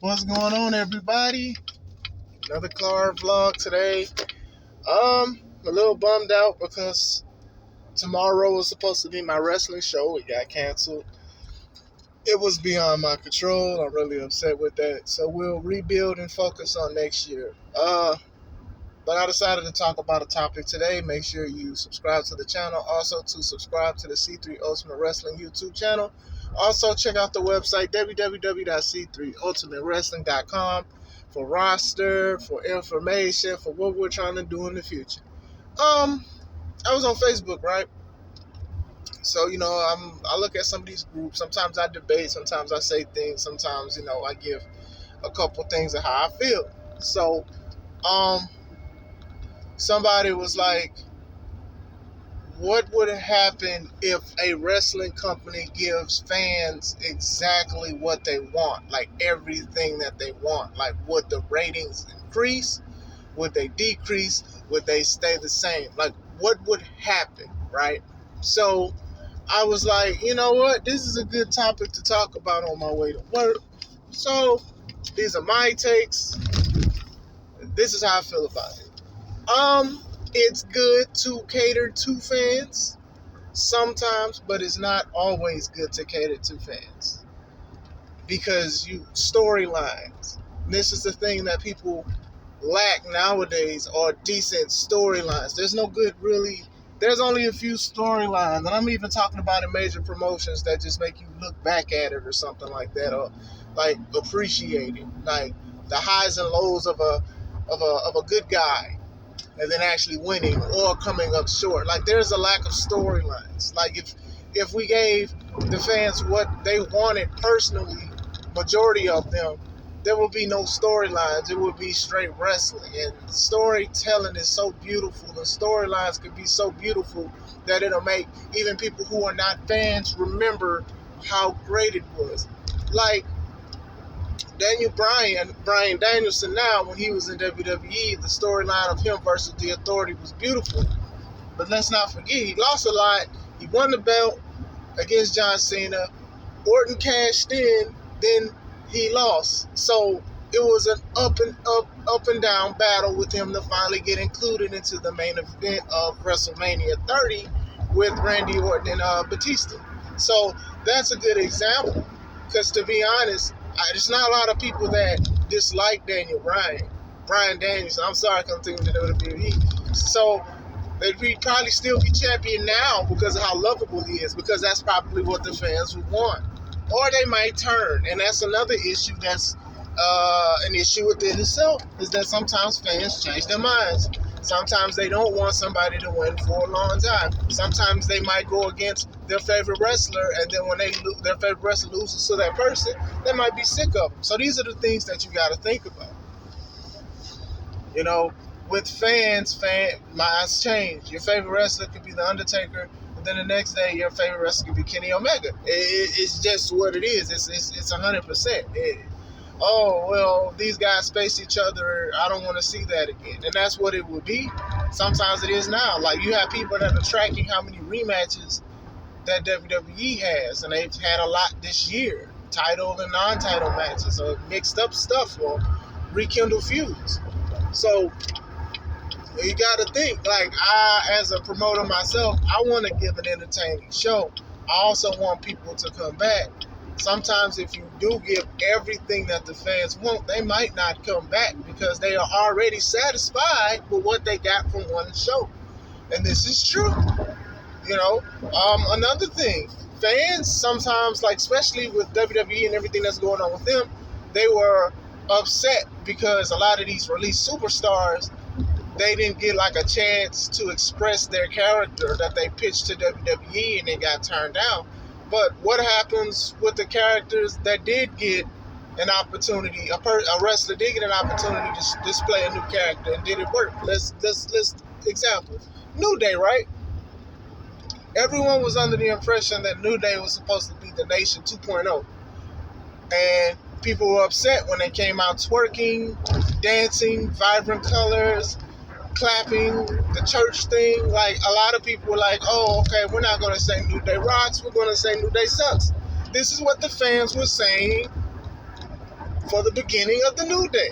What's going on, everybody? Another car vlog today. A little bummed out because tomorrow was supposed to be my wrestling show. It got canceled. It was beyond my control. I'm really upset with that. So we'll rebuild and focus on next year. But I decided to talk about a topic today. Make sure you subscribe to the channel. Also, to subscribe to the C3 Ultimate Wrestling YouTube channel. Also, check out the website www.c3ultimatewrestling.com for roster, for information, for what we're trying to do in the future. I was on Facebook, right? So, I look at some of these groups. Sometimes I debate, sometimes I say things, sometimes, I give a couple things of how I feel. So, somebody was like, what would happen if a wrestling company gives fans exactly what they want, like everything that they want? Like, would the ratings increase? Would they decrease? Would they stay the same? Like, what would happen, right? So I was like, you know what? This is a good topic to talk about on my way to work. So these are my takes. This is how I feel about it. It's good to cater to fans sometimes, but it's not always good to cater to fans because storylines. This is the thing that people lack nowadays, are decent storylines. There's no good really. There's only a few storylines, and I'm even talking about in major promotions that just make you look back at it or something like that, or like appreciate it, like the highs and lows of a good guy, and then actually winning or coming up short. Like, there's a lack of storylines. Like, if we gave the fans what they wanted personally, majority of them, there would be no storylines. It would be straight wrestling. And storytelling is so beautiful. The storylines can be so beautiful that it'll make even people who are not fans remember how great it was. Like, Bryan Danielson now, when he was in WWE, the storyline of him versus The Authority was beautiful. But let's not forget, he lost a lot. He won the belt against John Cena. Orton cashed in, then he lost. So it was an up and down battle with him to finally get included into the main event of WrestleMania 30 with Randy Orton and Batista. So that's a good example. Because to be honest, there's not a lot of people that dislike Bryan Danielson. I'm sorry, I can't think of the WWE. So he'd probably still be champion now because of how lovable he is, because that's probably what the fans would want. Or they might turn, and that's another issue that's an issue within itself, is that sometimes fans change their minds. Sometimes they don't want somebody to win for a long time. Sometimes they might go against their favorite wrestler, and then when their favorite wrestler loses to that person, they might be sick of them. So these are the things that you got to think about. With fans, minds change. Your favorite wrestler could be The Undertaker, and then the next day your favorite wrestler could be Kenny Omega. It's just what it is. It's 100%. Oh, well, these guys face each other, I don't want to see that again. And that's what it would be. Sometimes it is now. Like, you have people that are tracking how many rematches that WWE has, and they've had a lot this year. Title and non-title matches, or mixed up stuff, or rekindle feuds. So you got to think, like, as a promoter myself, I want to give an entertaining show. I also want people to come back. Sometimes if you do give everything that the fans want, they might not come back because they are already satisfied with what they got from one show. And this is true. Another thing, fans sometimes, like, especially with WWE and everything that's going on with them, they were upset because a lot of these released superstars, they didn't get like a chance to express their character that they pitched to WWE, and they got turned down. But what happens with the characters that did get an opportunity? A wrestler did get an opportunity to display a new character, and did it work? Let's example. New Day, right? Everyone was under the impression that New Day was supposed to be the Nation 2.0. And people were upset when they came out twerking, dancing, vibrant colors, clapping, the church thing. Like, a lot of people were like, oh, okay, we're not going to say New Day rocks, we're going to say New Day sucks. This is what the fans were saying for the beginning of the New Day,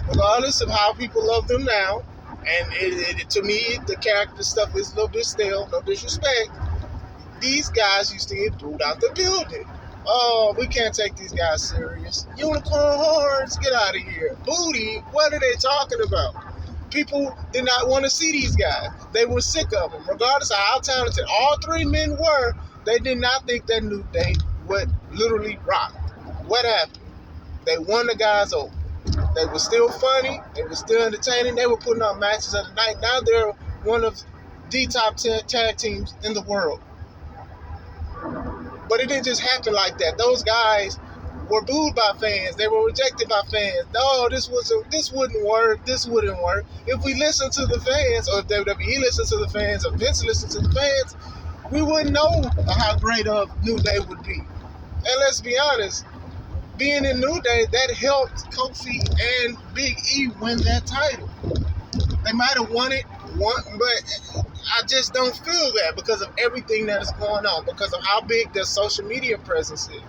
regardless of how people love them now. And to me, the character stuff is a little bit stale, no disrespect. These guys used to get booed out the building. Oh, we can't take these guys serious. Unicorn horns, get out of here. Booty, what are they talking about? People did not want to see these guys. They were sick of them. Regardless of how talented all three men were, they did not think that New Day would literally rock. What happened? They won the guys over. They were still funny. They were still entertaining. They were putting on matches of the night. Now they're one of the top 10 tag teams in the world. But it didn't just happen like that. Those guys were booed by fans. They were rejected by fans. No, this wouldn't work. This wouldn't work. If we listen to the fans, or if WWE listened to the fans, or Vince listened to the fans, we wouldn't know how great a New Day would be. And let's be honest, being in New Day, that helped Kofi and Big E win that title. They might have won it, but I just don't feel that because of everything that is going on, because of how big their social media presence is.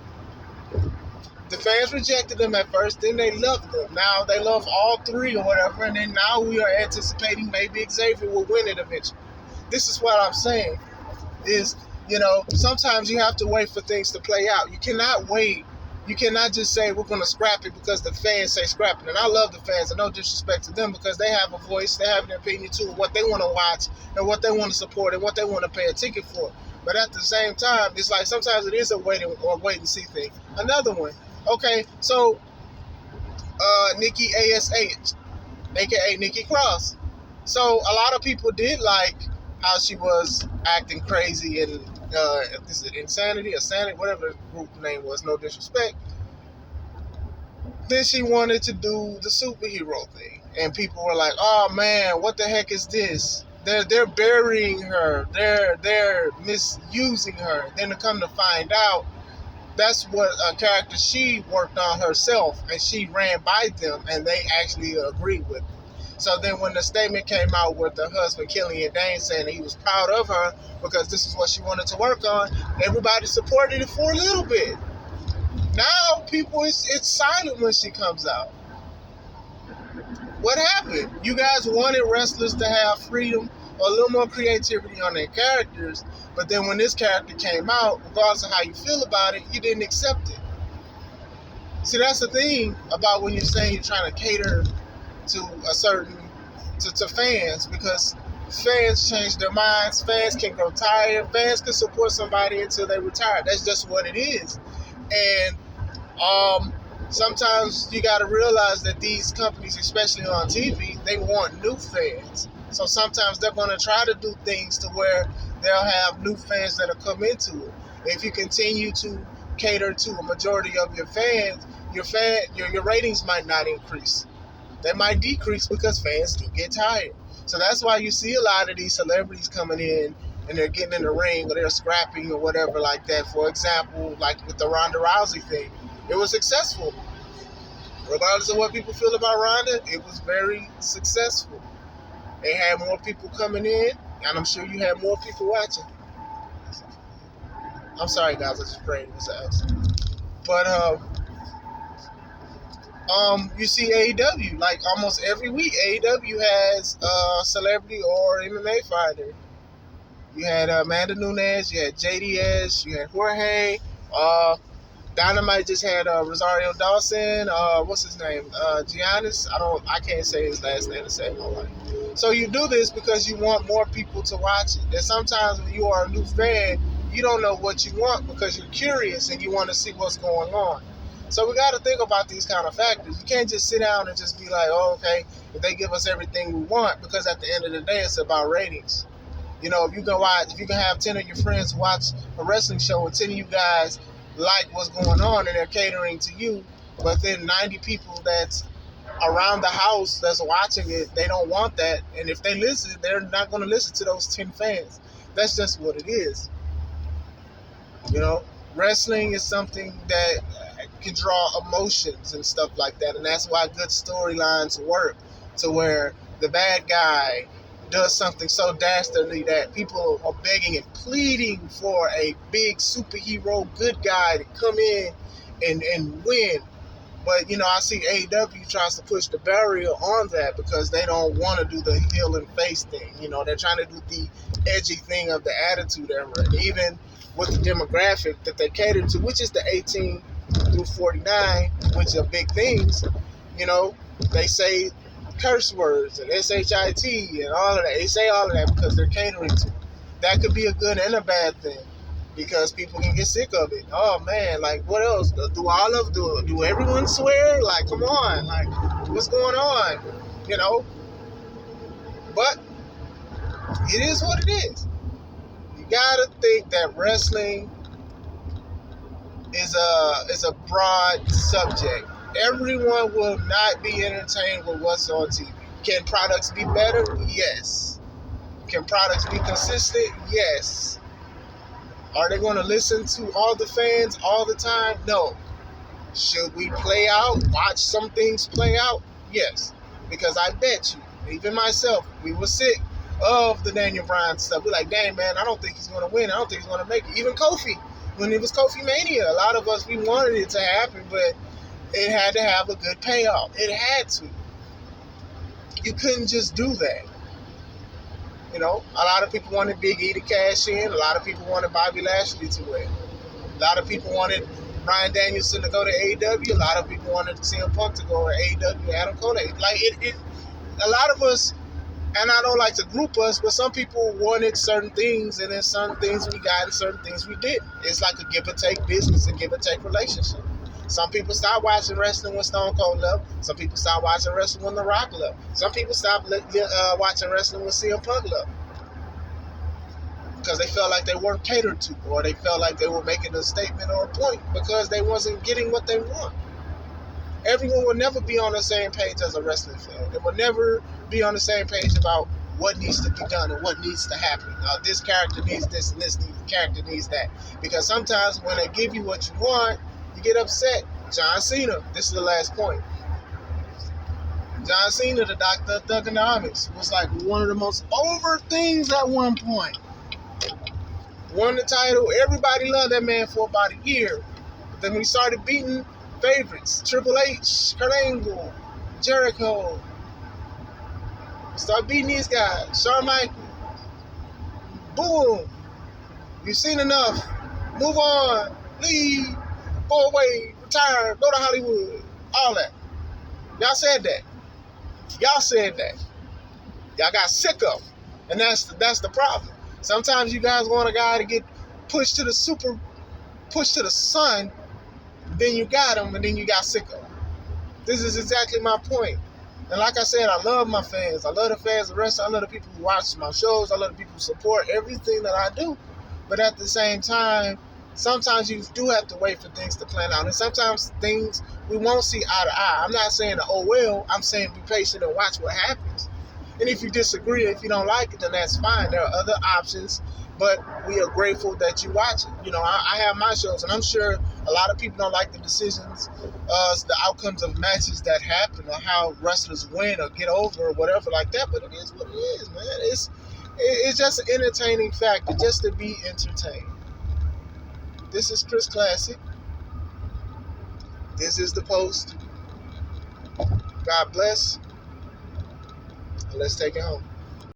The fans rejected them at first, then they loved them. Now they love all three or whatever, and then now we are anticipating maybe Xavier will win it eventually. This is what I'm saying, is, sometimes you have to wait for things to play out. You cannot wait. You cannot just say we're going to scrap it because the fans say scrap it. And I love the fans, and no disrespect to them, because they have a voice, they have an opinion too, what they want to watch and what they want to support and what they want to pay a ticket for. But at the same time, it's like sometimes it is a wait and see thing. Another one. Okay, so Nikki ASH, aka Nikki Cross. So a lot of people did like how she was acting crazy and is it Insanity, whatever the group name was, no disrespect. Then she wanted to do the superhero thing, and people were like, "Oh man, what the heck is this? They're burying her. They're misusing her." Then to come to find out, that's what a character she worked on herself, and she ran by them, and they actually agreed with it. So then when the statement came out with her husband, Killian Dane, saying that he was proud of her because this is what she wanted to work on, everybody supported it for a little bit. Now people, it's silent when she comes out. What happened? You guys wanted wrestlers to have freedom or a little more creativity on their characters, but then when this character came out, regardless of how you feel about it, you didn't accept it. See, that's the thing about when you're saying you're trying to cater to a certain to fans, because fans change their minds, fans can grow tired, fans can support somebody until they retire. That's just what it is. And sometimes you got to realize that these companies, especially on TV, they want new fans. So sometimes they're going to try to do things to where they'll have new fans that'll come into it. If you continue to cater to a majority of your fans, your ratings might not increase. They might decrease because fans do get tired. So that's why you see a lot of these celebrities coming in and they're getting in the ring or they're scrapping or whatever like that. For example, like with the Ronda Rousey thing, it was successful. Regardless of what people feel about Ronda, it was very successful. They had more people coming in, and I'm sure you had more people watching. I'm sorry, guys, I just prayed. It was an accident. But you see AEW, like almost every week, AEW has a celebrity or MMA fighter. You had Amanda Nunes, you had JDS, you had Jorge, Dynamite just had Rosario Dawson, what's his name? Giannis. I can't say his last name to save my life. So you do this because you want more people to watch it. And sometimes when you are a new fan, you don't know what you want because you're curious and you want to see what's going on. So we got to think about these kind of factors. You can't just sit down and just be like, oh, okay, if they give us everything we want, because at the end of the day, it's about ratings. You know, if you can have 10 of your friends watch a wrestling show and 10 of you guys like what's going on and they're catering to you, but then 90 people that's around the house that's watching it, they don't want that. And if they listen, they're not going to listen to those 10 fans. That's just what it is. You know, wrestling is something that can draw emotions and stuff like that. And that's why good storylines work, to where the bad guy does something so dastardly that people are begging and pleading for a big superhero good guy to come in and win. But I see AEW tries to push the barrier on that because they don't want to do the heel and face thing. They're trying to do the edgy thing of the Attitude Era, even with the demographic that they cater to, which is the 18 through 49, which are big things. They say curse words and shit and all of that. They say all of that because they're catering to it. That could be a good and a bad thing, because people can get sick of it. Oh man, like what else? Do everyone swear? Like, come on, like what's going on? But it is what it is. You gotta think that wrestling is a broad subject. Everyone will not be entertained with what's on TV. Can products be better? Yes. Can products be consistent? Yes. Are they going to listen to all the fans all the time? No. Should we watch some things play out? Yes. Because I bet you, even myself, we were sick of the Daniel Bryan stuff. We're like, dang, man, I don't think he's going to win. I don't think he's going to make it. Even Kofi, when it was Kofi Mania, a lot of us, we wanted it to happen, but it had to have a good payoff. It had to. You couldn't just do that. A lot of people wanted Big E to cash in. A lot of people wanted Bobby Lashley to win. A lot of people wanted Bryan Danielson to go to AEW. A lot of people wanted CM Punk to go to AEW. Adam Cole. Like a lot of us, and I don't like to group us, but some people wanted certain things, and then certain things we got, and certain things we didn't. It's like a give or take business, a give or take relationship. Some people stopped watching wrestling when Stone Cold left. Some people stopped watching wrestling when The Rock left. Some people stopped watching wrestling when CM Punk left, because they felt like they weren't catered to, or they felt like they were making a statement or a point because they wasn't getting what they want. Everyone will never be on the same page as a wrestling fan. They will never be on the same page about what needs to be done and what needs to happen. This character needs this and this character needs that. Because sometimes when they give you what you want, you get upset. John Cena, this is the last point. John Cena, the Doctor of Thugonomics, was like one of the most over things at one point. Won the title. Everybody loved that man for about a year. But then when he started beating favorites, Triple H, Kurt Angle, Jericho, start beating these guys. Shawn Michaels. Boom. You've seen enough. Move on. Leave. Go away. Retire. Go to Hollywood. All that. Y'all said that. Y'all got sick of it. And that's the problem. Sometimes you guys want a guy to get pushed to the sun, then you got him, and then you got sick of him. This is exactly my point. And like I said, I love my fans. I love the fans of wrestling. I love the people who watch my shows. I love the people who support everything that I do. But at the same time, sometimes you do have to wait for things to plan out. And sometimes things we won't see eye to eye. I'm not saying, oh well, I'm saying be patient and watch what happens. And if you disagree, if you don't like it, then that's fine. There are other options, but we are grateful that you watch it. I have my shows, and I'm sure a lot of people don't like the decisions, the outcomes of matches that happen, or how wrestlers win or get over or whatever like that, but it is what it is, man. It's just an entertaining factor, just to be entertained. This is Chris Classic. This is The Post. God bless. Let's take it home.